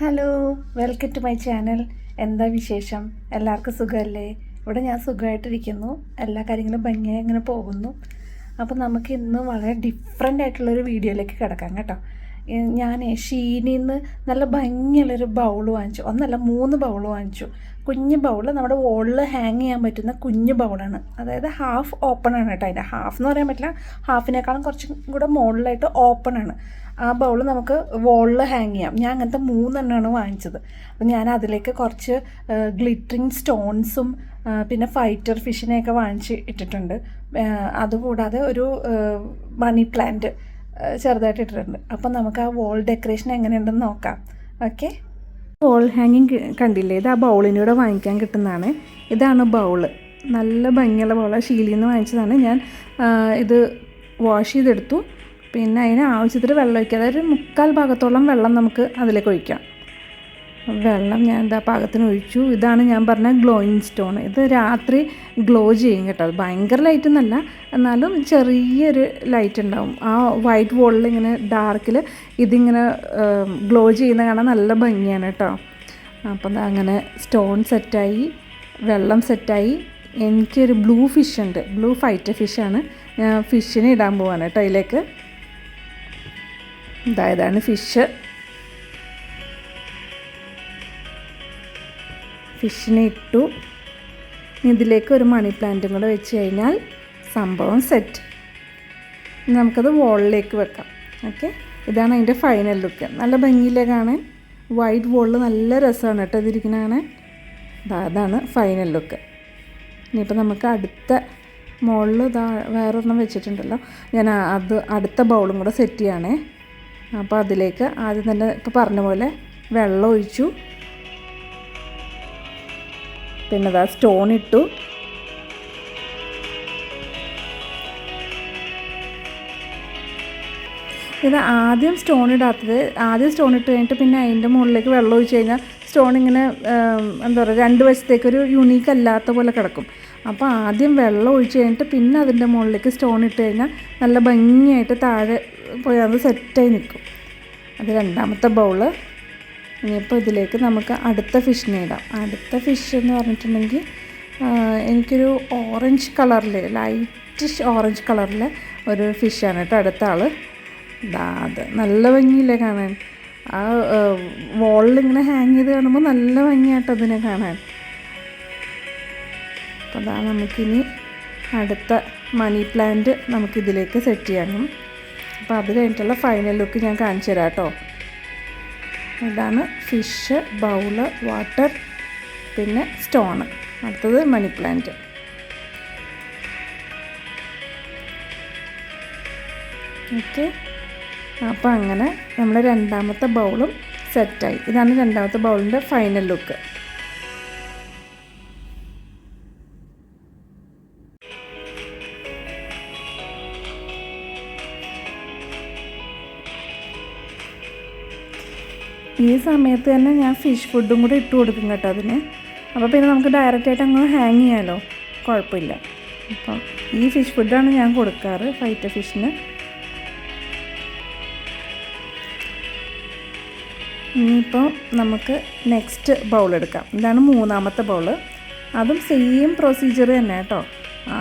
Hello, welcome to my channel. എന്താ വിശേഷം? എല്ലാവർക്കും സുഖമല്ലേ? ഇവിടെ ഞാൻ സുഖമായിട്ടിരിക്കുന്നു. എല്ലാ കാര്യങ്ങളും ഭംഗിയായി ഇങ്ങനെ പോകുന്നു. അപ്പോൾ നമുക്ക് ഇന്ന് വളരെ ഡിഫറെൻ്റ് ആയിട്ടുള്ളൊരു വീഡിയോയിലേക്ക് കിടക്കാം കേട്ടോ. ഞാൻ ഷീനിൽ നിന്ന് നല്ല ഭംഗിയുള്ളൊരു ബൗൾ വാങ്ങിച്ചു. ഒന്നല്ല 3 ബൗൾ വാങ്ങിച്ചു. കുഞ്ഞ് ബൗൾ, നമ്മുടെ വോളിൽ ഹാങ് ചെയ്യാൻ പറ്റുന്ന കുഞ്ഞ് ബൗളാണ്. അതായത് ഹാഫ് ഓപ്പൺ ആണ് കേട്ടോ. അതിൻ്റെ ഹാഫ് എന്ന് പറയാൻ പറ്റില്ല, ഹാഫിനേക്കാളും കുറച്ചും കൂടെ മുകളിലായിട്ട് ഓപ്പൺ ആണ്. ആ ബൗൾ നമുക്ക് വോളിൽ ഹാങ് ചെയ്യാം. ഞാൻ അങ്ങനത്തെ 3 എണ്ണമാണ് വാങ്ങിച്ചത്. അപ്പം ഞാൻ അതിലേക്ക് കുറച്ച് ഗ്ലിറ്ററിങ് സ്റ്റോൺസും പിന്നെ ഫൈറ്റർ ഫിഷിനെയൊക്കെ വാങ്ങിച്ച് ഇട്ടിട്ടുണ്ട്. അതുകൂടാതെ ഒരു മണി പ്ലാന്റ് ചെറുതായിട്ട് ഇട്ടിട്ടുണ്ട്. അപ്പം നമുക്ക് ആ വോൾ ഡെക്കറേഷൻ എങ്ങനെയുണ്ടെന്ന് നോക്കാം. ഓക്കെ, വോൾ ഹാങ്ങിങ് കണ്ടില്ലേ? ഇത് ആ ബൗളിൻ്റെ കൂടെ വാങ്ങിക്കാൻ കിട്ടുന്നതാണ്. ഇതാണ് ബൗള്. നല്ല ഭംഗിയുള്ള ബൗളാണ്. ഷീലിൽ നിന്ന് വാങ്ങിച്ചതാണ്. ഞാൻ ഇത് വാഷ് ചെയ്തെടുത്തു. പിന്നെ അതിന് ആവശ്യത്തിന് വെള്ളം ഒഴിക്കുക. അതായത് 1/4 ഭാഗത്തോളം വെള്ളം നമുക്ക് അതിലേക്ക് ഒഴിക്കാം. വെള്ളം ഞാൻ എന്താ പാകത്തിന് ഒഴിച്ചു. ഇതാണ് ഞാൻ പറഞ്ഞ ഗ്ലോയിങ് സ്റ്റോൺ. ഇത് രാത്രി ഗ്ലോ ചെയ്യും കേട്ടോ. അത് ഭയങ്കര ലൈറ്റ് ഒന്നല്ല, എന്നാലും ചെറിയൊരു ലൈറ്റ് ഉണ്ടാവും. ആ വൈറ്റ് വോളിൽ ഇങ്ങനെ ഡാർക്കിൽ ഇതിങ്ങനെ ഗ്ലോ ചെയ്യുന്ന കാണാൻ നല്ല ഭംഗിയാണ് കേട്ടോ. അപ്പം അങ്ങനെ സ്റ്റോൺ സെറ്റായി, വെള്ളം സെറ്റായി. എനിക്കൊരു ബ്ലൂ ഫിഷ് ഉണ്ട്. ബ്ലൂ ഫൈറ്റർ ഫിഷാണ്. ഞാൻ ഫിഷിനെ ഇടാൻ പോവാണ് കേട്ടോ അതിലേക്ക്. ഇതാണ് ഫിഷ്. ഫിഷിനെ ഇട്ടു. ഇതിലേക്ക് ഒരു മണി പ്ലാന്റും കൂടെ വെച്ച് കഴിഞ്ഞാൽ സംഭവം സെറ്റ്. നമുക്കത് വോളിലേക്ക് വെക്കാം. ഓക്കെ, ഇതാണ് അതിൻ്റെ ഫൈനൽ ലുക്ക്. നല്ല ഭംഗിയിലേ കാണാൻ. വൈറ്റ് വോളിൽ നല്ല രസമാണ് കേട്ടോ ഇതിരിക്കുന്ന കാണാൻ. അതാണ് ഫൈനൽ ലുക്ക്. ഇനിയിപ്പോൾ നമുക്ക് അടുത്ത മുകളിൽ വേറൊരെണ്ണം വെച്ചിട്ടുണ്ടല്ലോ, ഞാൻ അത് അടുത്ത ബൗളും കൂടെ സെറ്റ് ചെയ്യണേ. അപ്പോൾ അതിലേക്ക് ആദ്യം തന്നെ ഇപ്പോൾ പറഞ്ഞ പോലെ വെള്ളം ഒഴിച്ചു. പിന്നെ സ്റ്റോൺ ഇട്ടു. ഇത് ആദ്യം സ്റ്റോൺ ഇടാത്തത്, ആദ്യം സ്റ്റോൺ ഇട്ട് കഴിഞ്ഞിട്ട് പിന്നെ അതിൻ്റെ മുകളിലേക്ക് വെള്ളം ഒഴിച്ച് കഴിഞ്ഞാൽ സ്റ്റോൺ ഇങ്ങനെ എന്താ പറയുക, 2 വശത്തേക്കൊരു യുണീക്ക് അല്ലാത്ത പോലെ കിടക്കും. അപ്പോൾ ആദ്യം വെള്ളം ഒഴിച്ച് കഴിഞ്ഞിട്ട് പിന്നെ അതിൻ്റെ മുകളിലേക്ക് സ്റ്റോൺ ഇട്ട് കഴിഞ്ഞാൽ നല്ല ഭംഗിയായിട്ട് താഴെ പോയി അത് സെറ്റായി നിൽക്കും. അത് രണ്ടാമത്തെ ബൗള്. ഇനിയിപ്പോൾ ഇതിലേക്ക് നമുക്ക് അടുത്ത ഫിഷിനെ ഇടാം. അടുത്ത ഫിഷ് എന്ന് പറഞ്ഞിട്ടുണ്ടെങ്കിൽ എനിക്കൊരു ഓറഞ്ച് കളറിൽ, ലൈറ്റിഷ് ഓറഞ്ച് കളറിൽ ഒരു ഫിഷാണ് കേട്ടോ അടുത്ത ആൾ. അത് നല്ല ഭംഗിയില്ലേ കാണാൻ. ആ വോളിൽ ഇങ്ങനെ ഹാങ് ചെയ്ത് കാണുമ്പോൾ നല്ല ഭംഗിയായിട്ട് അതിനെ കാണാൻ. അപ്പോൾ നമുക്കിനി അടുത്ത മണി പ്ലാന്റ് നമുക്കിതിലേക്ക് സെറ്റ് ചെയ്യണം. അപ്പോൾ അത് കഴിഞ്ഞിട്ടുള്ള ഫൈനൽ ലുക്ക് ഞാൻ കാണിച്ചു തരാം കേട്ടോ. ഇതാണ് ഫിഷ്, ബൗള്, വാട്ടർ, പിന്നെ സ്റ്റോണ്. അടുത്തത് മണി പ്ലാന്റ്. ഓക്കെ, അപ്പോൾ അങ്ങനെ നമ്മുടെ രണ്ടാമത്തെ ബൗളും സെറ്റായി. ഇതാണ് രണ്ടാമത്തെ ബൗളിൻ്റെ ഫൈനൽ ലുക്ക്. ഈ സമയത്ത് തന്നെ ഞാൻ ഫിഷ് ഫുഡും കൂടി ഇട്ട് കൊടുക്കും കേട്ടോ അതിന്. അപ്പോൾ പിന്നെ നമുക്ക് ഡയറക്റ്റായിട്ട് അങ്ങ് ഹാങ് ചെയ്യാമല്ലോ, കുഴപ്പമില്ല. അപ്പം ഈ ഫിഷ് ഫുഡാണ് ഞാൻ കൊടുക്കാറ് ഫൈറ്റർ ഫിഷിന്. ഇനിയിപ്പോൾ നമുക്ക് നെക്സ്റ്റ് ബൗൾ എടുക്കാം. ഇതാണ് മൂന്നാമത്തെ ബൗള്. അതും സെയിം പ്രൊസീജിയർ തന്നെ കേട്ടോ.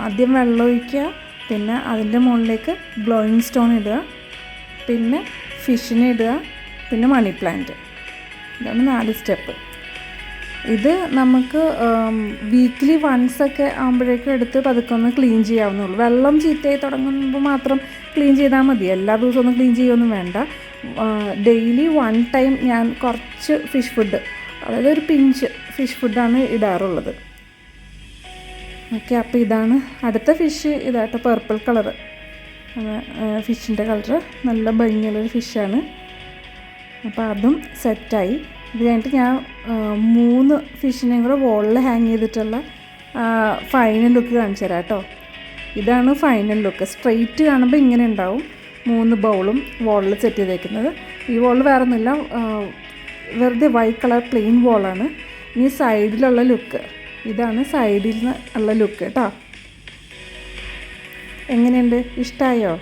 ആദ്യം വെള്ളം ഒഴിക്കുക, പിന്നെ അതിൻ്റെ മുകളിലേക്ക് ഗ്ലോയിങ് സ്റ്റോൺ ഇടുക, പിന്നെ ഫിഷിനെ ഇടുക, പിന്നെ മണി പ്ലാന്റ്. ഇതാണ് 4 സ്റ്റെപ്പ്. ഇത് നമുക്ക് വീക്ക്ലി വൺസൊക്കെ ആകുമ്പോഴേക്കും എടുത്ത് പതുക്കെ ഒന്ന് ക്ലീൻ ചെയ്യാവുന്നുള്ളൂ. വെള്ളം ചീത്തയായി തുടങ്ങുമ്പോൾ മാത്രം ക്ലീൻ ചെയ്താൽ മതി. എല്ലാ ദിവസവും ഒന്നും ക്ലീൻ ചെയ്യുകയൊന്നും വേണ്ട. ഡെയിലി 1 ടൈം ഞാൻ കുറച്ച് ഫിഷ് ഫുഡ്, അതായത് ഒരു പിഞ്ച് ഫിഷ് ഫുഡാണ് ഇടാറുള്ളത്. ഓക്കെ, അപ്പോൾ ഇതാണ് അടുത്ത ഫിഷ്. ഇതായിട്ട് പർപ്പിൾ കളറ് ഫിഷിൻ്റെ കളറ്. നല്ല ഭംഗിയുള്ളൊരു ഫിഷാണ്. അപ്പോൾ അതും സെറ്റായി. ഇത് കഴിഞ്ഞിട്ട് ഞാൻ 3 ഫിഷിനെയും കൂടെ വോളിൽ ഹാങ് ചെയ്തിട്ടുള്ള ഫൈനൽ ലുക്ക് കാണിച്ചു തരാം കേട്ടോ. ഇതാണ് ഫൈനൽ ലുക്ക്. സ്ട്രെയിറ്റ് കാണുമ്പോൾ ഇങ്ങനെ ഉണ്ടാവും 3 ബൗളും വോളിൽ സെറ്റ് ചെയ്തേക്കുന്നത്. ഈ വോൾ വേറെ ഒന്നുമില്ല, വെറുതെ വൈറ്റ് കളർ പ്ലെയിൻ വോളാണ്. ഇനി സൈഡിലുള്ള ലുക്ക്, ഇതാണ് സൈഡിൽ ഉള്ള ലുക്ക് കേട്ടോ. എങ്ങനെയുണ്ട്? ഇഷ്ടമായോ?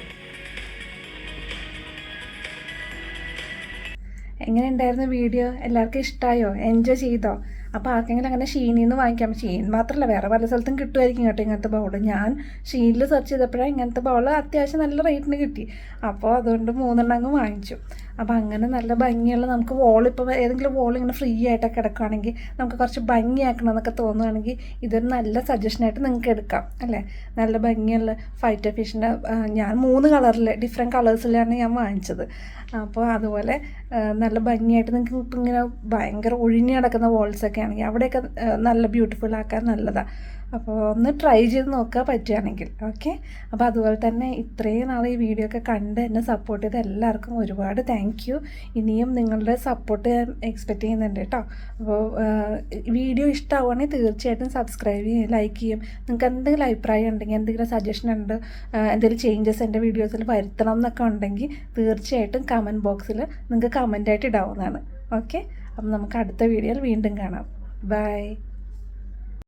എങ്ങനെ ഉണ്ടായിരുന്നു വീഡിയോ? എല്ലാവർക്കും ഇഷ്ടമായോ? എൻജോയ് ചെയ്തോ? അപ്പോൾ ആർക്കെങ്കിലും അങ്ങനെ ഷീനിൽ നിന്ന് വാങ്ങിക്കാം. ഷീൻ മാത്രമല്ല, വേറെ പല സ്ഥലത്തും കിട്ടുമായിരിക്കും കേട്ടോ ഇങ്ങനത്തെ ബൗൾ. ഞാൻ ഷീനിൽ സെർച്ച് ചെയ്തപ്പോഴാണ് ഇങ്ങനത്തെ ബൗൾ അത്യാവശ്യം നല്ല റേറ്റിന് കിട്ടി. അപ്പോൾ അതുകൊണ്ട് 3 അങ്ങ് വാങ്ങിച്ചു. അപ്പോൾ അങ്ങനെ നല്ല ഭംഗിയുള്ള നമുക്ക് ഇപ്പോൾ ഏതെങ്കിലും വോൾ ഇങ്ങനെ ഫ്രീ ആയിട്ടൊക്കെ കിടക്കുകയാണെങ്കിൽ നമുക്ക് കുറച്ച് ഭംഗിയാക്കണം എന്നൊക്കെ തോന്നുകയാണെങ്കിൽ ഇതൊരു നല്ല സജഷനായിട്ട് നിങ്ങൾക്ക് എടുക്കാം അല്ലേ. നല്ല ഭംഗിയുള്ള ഫൈറ്റർ ഫിഷിൻ്റെ ഞാൻ 3 കളറിൽ ഡിഫറെൻറ്റ് കളേഴ്സിലാണ് ഞാൻ വാങ്ങിച്ചത്. അപ്പോൾ അതുപോലെ നല്ല ഭംഗിയായിട്ട് നിങ്ങൾക്ക് ഇപ്പം ഇങ്ങനെ ഭയങ്കര ഒഴിഞ്ഞ് കിടക്കുന്ന വോൾസൊക്കെ ആണെങ്കിൽ അവിടെയൊക്കെ നല്ല ബ്യൂട്ടിഫുൾ ആക്കാൻ നല്ലതാണ്. അപ്പോൾ ഒന്ന് ട്രൈ ചെയ്ത് നോക്കുക പറ്റുകയാണെങ്കിൽ. ഓക്കെ. അപ്പോൾ അതുപോലെ തന്നെ ഇത്രയും നാൾ ഈ വീഡിയോ ഒക്കെ കണ്ട് എന്നെ സപ്പോർട്ട് ചെയ്ത എല്ലാവർക്കും ഒരുപാട് താങ്ക് യു. ഇനിയും നിങ്ങളുടെ സപ്പോർട്ട് ഞാൻ എക്സ്പെക്റ്റ് ചെയ്യുന്നുണ്ട് കേട്ടോ. അപ്പോൾ വീഡിയോ ഇഷ്ടമാവുകയാണെങ്കിൽ തീർച്ചയായിട്ടും സബ്സ്ക്രൈബ് ചെയ്യും, ലൈക്ക് ചെയ്യും. നിങ്ങൾക്ക് എന്തെങ്കിലും അഭിപ്രായം ഉണ്ടെങ്കിൽ, എന്തെങ്കിലും സജഷൻ ഉണ്ട്, എന്തെങ്കിലും ചേഞ്ചസ് എൻ്റെ വീഡിയോസിൽ വരുത്തണം എന്നൊക്കെ ഉണ്ടെങ്കിൽ തീർച്ചയായിട്ടും കമൻറ്റ് ബോക്സിൽ നിങ്ങൾക്ക് കമൻറ്റായിട്ട് ഇടാവുന്നതാണ്. ഓക്കെ. അപ്പം നമുക്ക് അടുത്ത വീഡിയോയിൽ വീണ്ടും കാണാം. ബൈ.